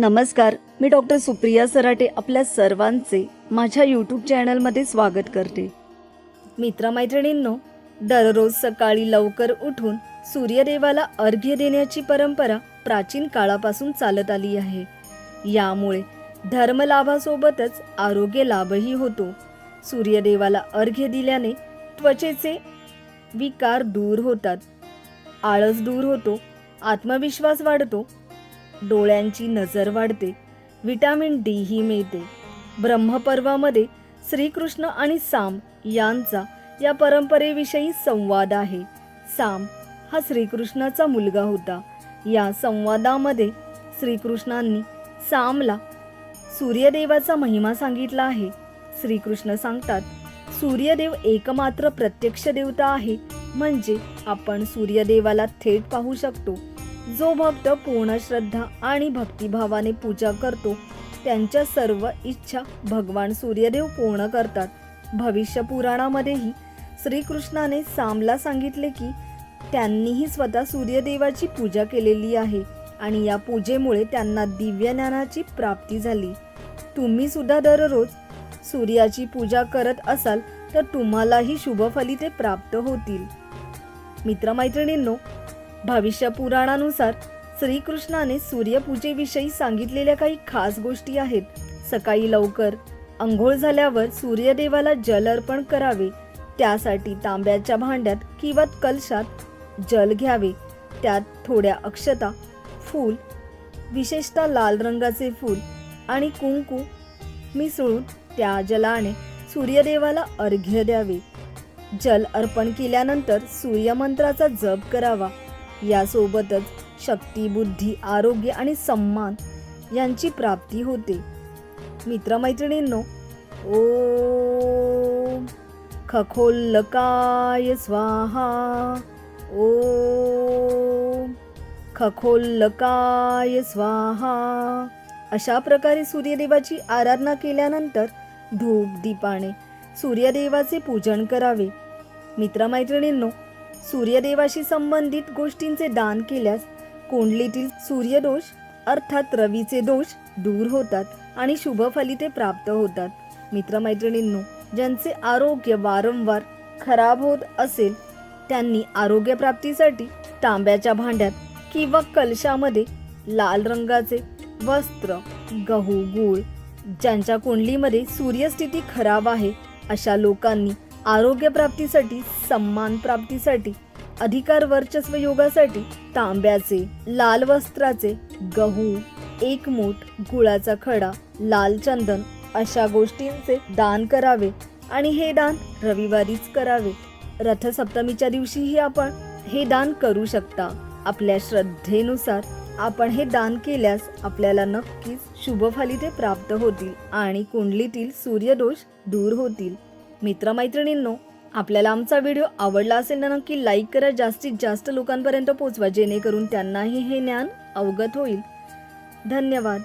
नमस्कार, मी डॉक्टर सुप्रिया सराटे आपल्या सर्वांचे माझ्या यूट्यूब चॅनलमध्ये स्वागत करते. मित्रमैत्रिणींनो, दररोज सकाळी लवकर उठून सूर्यदेवाला अर्घ्य देण्याची परंपरा प्राचीन काळापासून चालत आली आहे. यामुळे धर्मलाभासोबतच आरोग्य लाभही होतो. सूर्यदेवाला अर्घ्य दिल्याने त्वचेचे विकार दूर होतात, आळस दूर होतो, आत्मविश्वास वाढतो, डोळ्यांची नजर वाढते, विटॅमिन डी ही मिळते. ब्रह्मपर्वामध्ये श्रीकृष्ण आणि साम यांचा या परंपरेविषयी संवाद आहे. साम हा श्रीकृष्णाचा मुलगा होता. या संवादामध्ये श्रीकृष्णांनी सामला सूर्यदेवाचा महिमा सांगितला आहे. श्रीकृष्ण सांगतात, सूर्यदेव एकमात्र प्रत्यक्ष देवता आहे, म्हणजे आपण सूर्यदेवाला थेट पाहू शकतो. जो भक्त पूर्ण श्रद्धा आणि भक्तिभावाने पूजा करतो त्यांच्या सर्व इच्छा भगवान सूर्यदेव पूर्ण करतात. भविष्य पुराणामध्येही श्रीकृष्णाने सामला सांगितले की त्यांनीही स्वतः सूर्यदेवाची पूजा केलेली आहे आणि या पूजेमुळे त्यांना दिव्य ज्ञानाची प्राप्ती झाली. तुम्ही सुद्धा दररोज सूर्याची पूजा करत असाल तर तुम्हालाही शुभ फलिते प्राप्त होतील. मित्रमैत्रिणींनो, भविष्य पुराणानुसार श्रीकृष्णाने सूर्यपूजेविषयी सांगितलेल्या काही खास गोष्टी आहेत. सकाळी लवकर अंघोळ झाल्यावर सूर्यदेवाला जल अर्पण करावे. त्यासाठी तांब्याच्या भांड्यात किंवा कलशात जल घ्यावे. त्यात थोड्या अक्षता, फूल, विशेषतः लाल रंगाचे फूल आणि कुंकू मिसळून त्या जलाने सूर्यदेवाला अर्घ्य द्यावे. जल अर्पण केल्यानंतर सूर्यमंत्राचा जप करावा. यासोबतच शक्ती, बुद्धी, आरोग्य आणि सम्मान यांची प्राप्ती होते. मित्रमैत्रिणींनो, ओम खगोलकाय स्वाहा, ओम खगोलकाय स्वाहा. अशा प्रकारे सूर्यदेवाची आराधना केल्यानंतर धूप दीपाने सूर्यदेवाचे पूजन करावे. मित्रमैत्रिणींनो, सूर्यदेवाशी संबंधित गोष्टींचे दान केल्यास कुंडलीतील सूर्यदोष अर्थात रवीचे दोष दूर होतात आणि शुभ फलिते प्राप्त होतात. मित्रमैत्रिणींनो, ज्यांचे आरोग्य वारंवार खराब होत असेल त्यांनी आरोग्य प्राप्तीसाठी तांब्याच्या भांड्यात किंवा कलशामध्ये लाल रंगाचे वस्त्र, गहू, गूळ, ज्यांच्या कुंडलीमध्ये सूर्यस्थिती खराब आहे अशा लोकांनी आरोग्य प्राप्तीसाठी, सम्मान प्राप्तीसाठी, अधिकार वर्चस्व योगासाठी तांब्याचे, लाल वस्त्राचे, गहू, एक मूठ, गुळाचा खडा, लाल चंदन अशा गोष्टींचे दान करावे आणि हे दान रविवारीच करावे. रथसप्तमीच्या दिवशीही आपण हे दान करू शकता. आपल्या श्रद्धेनुसार आपण हे दान केल्यास आपल्याला नक्कीच शुभ फलिते प्राप्त होतील आणि कुंडलीतील सूर्यदोष दूर होतील. मित्रमैत्रिणींनो, आपल्याला आमचा व्हिडिओ आवडला असेल तर नक्की लाईक करा, जास्तीत जास्त लोकांपर्यंत पोहोचवा जेणेकरून त्यांनाही हे ज्ञान अवगत होईल. धन्यवाद.